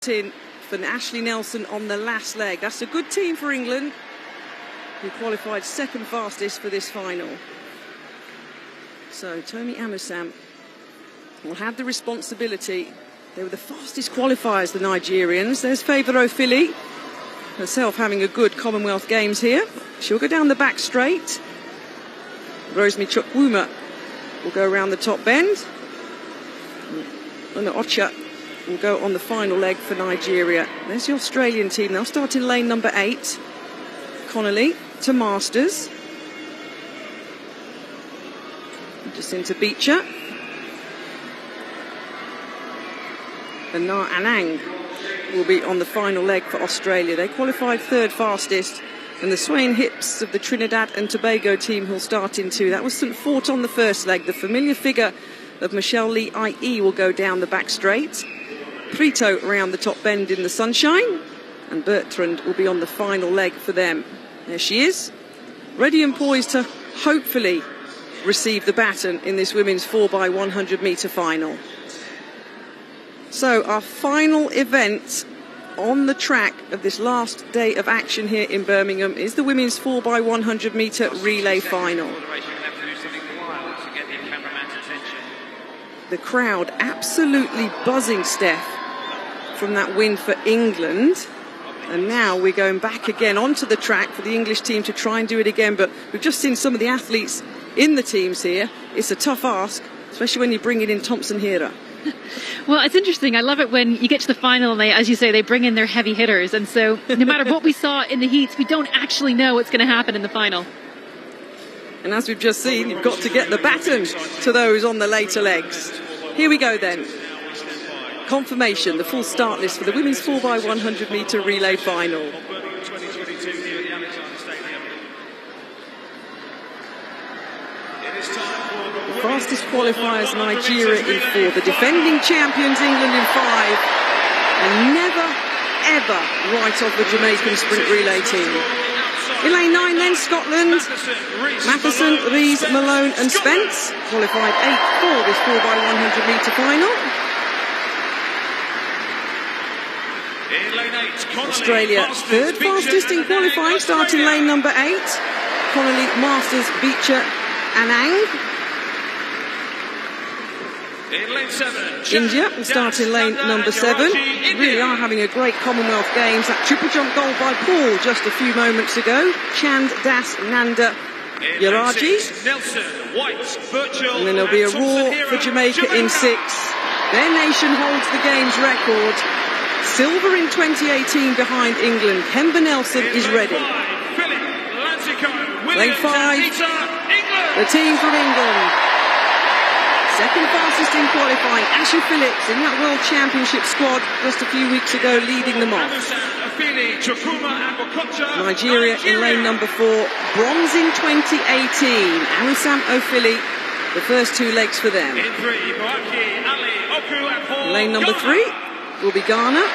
in for Ashley Nelson on the last leg. That's a good team for England, who qualified second fastest for this final. So Tomi Amusam will have the responsibility. They were the fastest qualifiers, the Nigerians. There's Favour Ofili, herself having a good Commonwealth Games here. She'll go down the back straight. Rosemary Chukwuma will go around the top bend. And Ocha will go on the final leg for Nigeria. There's the Australian team. They'll start in lane number 8. Connolly to Masters. Just into Beecher. And Anang will be on the final leg for Australia. They qualified third fastest. And the swaying hips of the Trinidad and Tobago team who'll start in 2. That was St Fort on the first leg. The familiar figure of Michelle Lee IE will go down the back straight. Prito around the top bend in the sunshine. And Bertrand will be on the final leg for them. There she is, ready and poised to hopefully receive the baton in this women's 4x100 metre final. So our final event on the track of this last day of action here in Birmingham is the women's 4x100 metre relay final. The crowd absolutely buzzing, Steph, from that win for England. And now we're going back again onto the track for the English team to try and do it again. But we've just seen some of the athletes in the teams here. It's a tough ask, especially when you bring it in Thompson Hera. Well, it's interesting. I love it when you get to the final and they, as you say, they bring in their heavy hitters. And so no matter what we saw in the heats, we don't actually know what's going to happen in the final. And as we've just seen, you've got to get the baton to those on the later legs. Here we go then. Confirmation, the full start list for the women's 4x100 metre relay final. The fastest qualifiers, Nigeria in 4. The defending champions, England in 5. And never, ever write off the Jamaican sprint relay team. In lane 9 then, Scotland. Matheson, Rees, Malone and Spence qualified 8th for this 4x100 metre final. Australia third fastest in qualifying, starting lane number 8. Connolly, Masters, Beecher, Anang. India will start in lane number 7. Really are having a great Commonwealth Games. That triple jump goal by Paul just a few moments ago. Chand, Das, Nanda, Yaraji. And then there'll be a roar for Jamaica in 6. Their nation holds the Games record. Silver in 2018 behind England. Kemba Nelson is ready. Lane 5, the team from England. Second fastest in qualifying, Ashley Phillips in that World Championship squad just a few weeks ago, leading them off. Nigeria in lane number 4, bronze in 2018. Amusam Ofili, the first 2 legs for them. Lane number 3 will be Ghana.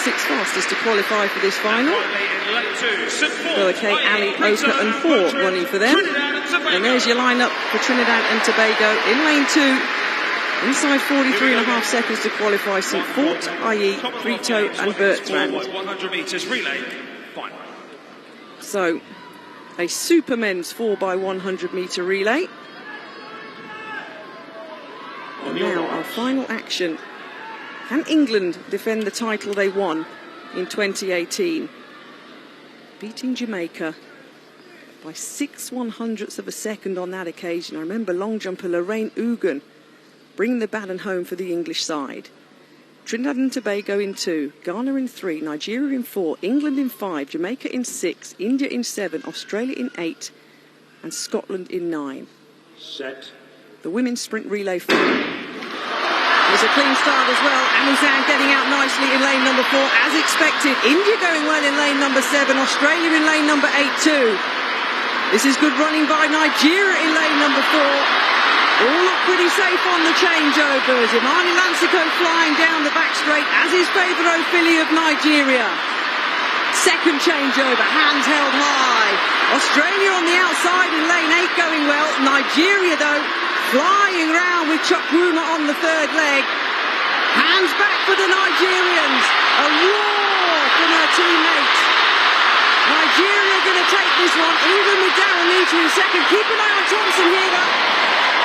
6th fastest to qualify for this final. Boakay, Ali, Oka and Port running for them. And there's your lineup for Trinidad and Tobago in lane 2. Inside 43.5 seconds to qualify, St Fort, IE, Prito and Bertrand. So, a super men's 4x100 metre relay. And now our final action. Can England defend the title they won in 2018? Beating Jamaica by 6/100ths of a second on that occasion. I remember long jumper Lorraine Ugan bringing the baton home for the English side. Trinidad and Tobago in 2, Ghana in 3, Nigeria in 4, England in 5, Jamaica in 6, India in 7, Australia in 8 and Scotland in 9. Set. The women's sprint relay final. There's a clean start as well. Amusam getting out nicely in lane number 4 as expected. India going well in lane number 7, Australia in lane number 8 too. This is good running by Nigeria in lane number 4. All look pretty safe on the changeovers. Imani Lansico flying down the back straight, as is Favour Ofili of Nigeria. Second changeover, hands held high. Australia on the outside in lane 8 going well. Nigeria though flying round with Chukwuma on the third leg. Hands back for the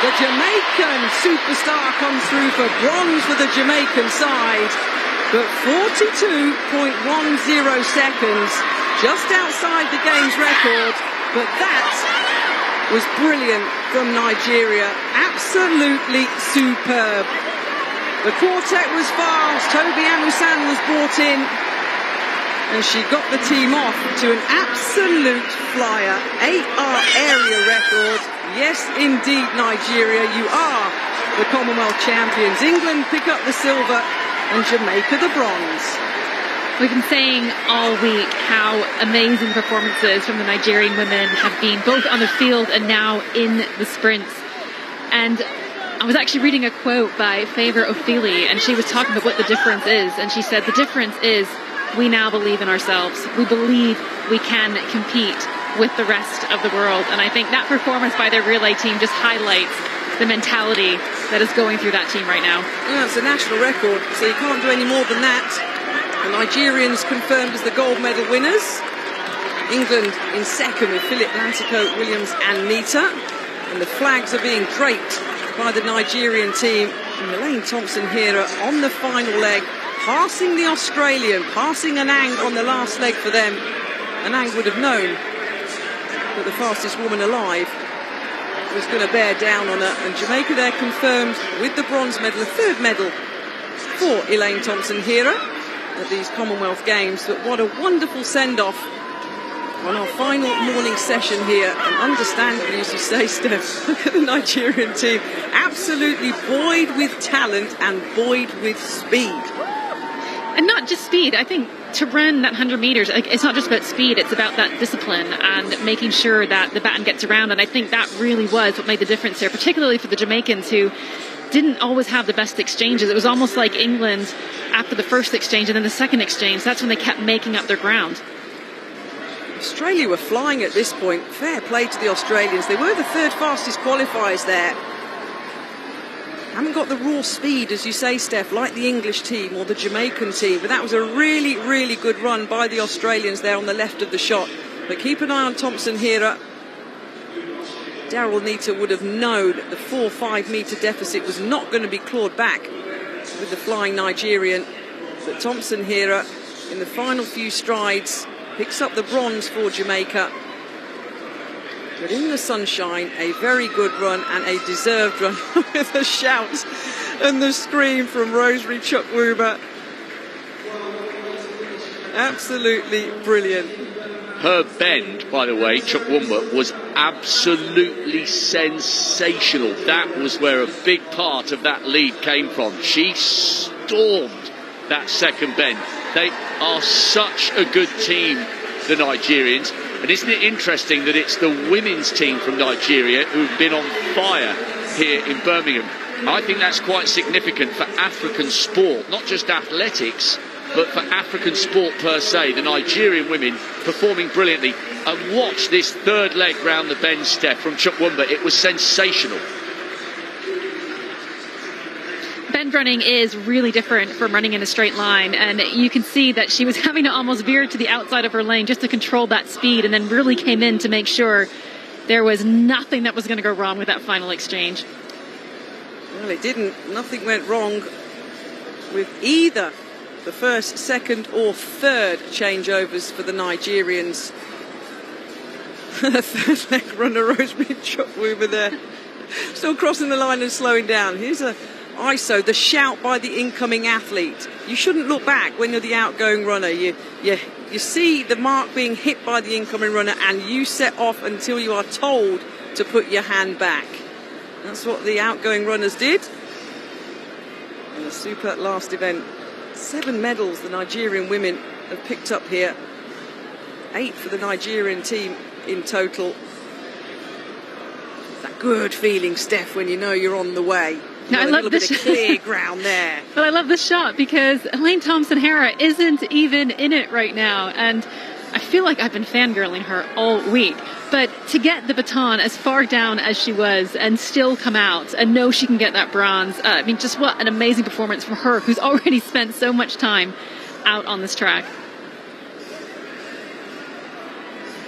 The Jamaican superstar comes through for bronze for the Jamaican side, but 42.10 seconds, just outside the game's record, but that was brilliant from Nigeria, absolutely superb. The quartet was fast, Toby Amusan was brought in, and she got the team off to an absolute flyer, 8R area record. Yes, indeed, Nigeria, you are the Commonwealth champions. England pick up the silver and Jamaica the bronze. We've been saying all week how amazing performances from the Nigerian women have been, both on the field and now in the sprints. And I was actually reading a quote by Favour Ofili, and she was talking about what the difference is. And she said, the difference is we now believe in ourselves. We believe we can compete with the rest of the world. And I think that performance by their relay team just highlights the mentality that is going through that team right now. Yeah, it's a national record, so you can't do any more than that. The Nigerians confirmed as the gold medal winners. England in second with Philip Lantico, Williams and Nita. And the flags are being draped by the Nigerian team. And Elaine Thompson-Hera on the final leg, passing the Australian, passing Anang on the last leg for them. Anang would have known that the fastest woman alive was going to bear down on her. And Jamaica there confirmed with the bronze medal, a third medal for Elaine Thompson-Hera at these Commonwealth Games. But what a wonderful send-off on our final morning session here. And understandably, as you say, Steph, look at the Nigerian team, absolutely buoyed with talent and buoyed with speed. And not just speed. I think to run that 100 meters, it's not just about speed, it's about that discipline and making sure that the baton gets around. And I think that really was what made the difference there, particularly for the Jamaicans, who didn't always have the best exchanges. It was almost like England after the first exchange and then the second exchange. That's when they kept making up their ground. Australia were flying at this point. Fair play to the Australians. They were the third fastest qualifiers there. Haven't got the raw speed, as you say, Steph, like the English team or the Jamaican team. But that was a really, really good run by the Australians there on the left of the shot. But keep an eye on Thompson-Hera. Daryl Nita would have known the 4-5 metre deficit was not going to be clawed back with the flying Nigerian. But Thompson-Hera, in the final few strides, picks up the bronze for Jamaica. But in the sunshine, a very good run and a deserved run with the shout and the scream from Rosemary Chukwuma. Absolutely brilliant. Her bend, by the way, Chukwuma, was absolutely sensational. That was where a big part of that lead came from. She stormed that second bend. They are such a good team, the Nigerians. And isn't it interesting that it's the women's team from Nigeria who've been on fire here in Birmingham? I think that's quite significant for African sport, not just athletics, but for African sport per se. The Nigerian women performing brilliantly. And watch this third leg round the bend, Steph, from Chukwuma. It was sensational. Bend running is really different from running in a straight line, and you can see that she was having to almost veer to the outside of her lane just to control that speed, and then really came in to make sure there was nothing that was going to go wrong with that final exchange. Well, it didn't. Nothing went wrong with either the first, second or third changeovers for the Nigerians. The third leg runner, Rosemary Chukwuma there, still crossing the line and slowing down. Here's a ISO, the shout by the incoming athlete. You shouldn't look back when you're the outgoing runner. You see the mark being hit by the incoming runner and you set off until you are told to put your hand back. That's what the outgoing runners did. In the super last event, 7 medals the Nigerian women have picked up here. 8 for the Nigerian team in total. That good feeling, Steph, when you know you're on the way. Now, I love a little bit of clear ground there. But I love this shot because Elaine Thompson-Hera isn't even in it right now. And I feel like I've been fangirling her all week. But to get the baton as far down as she was and still come out and know she can get that bronze, I mean, just what an amazing performance from her, who's already spent so much time out on this track.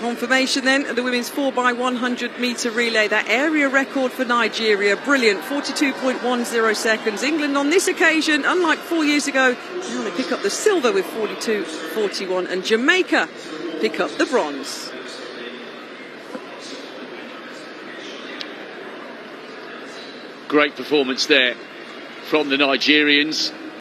Confirmation then of the women's 4x100 metre relay. That area record for Nigeria, brilliant, 42.10 seconds. England on this occasion, unlike 4 years ago, now they pick up the silver with 42.41, and Jamaica pick up the bronze. Great performance there from the Nigerians.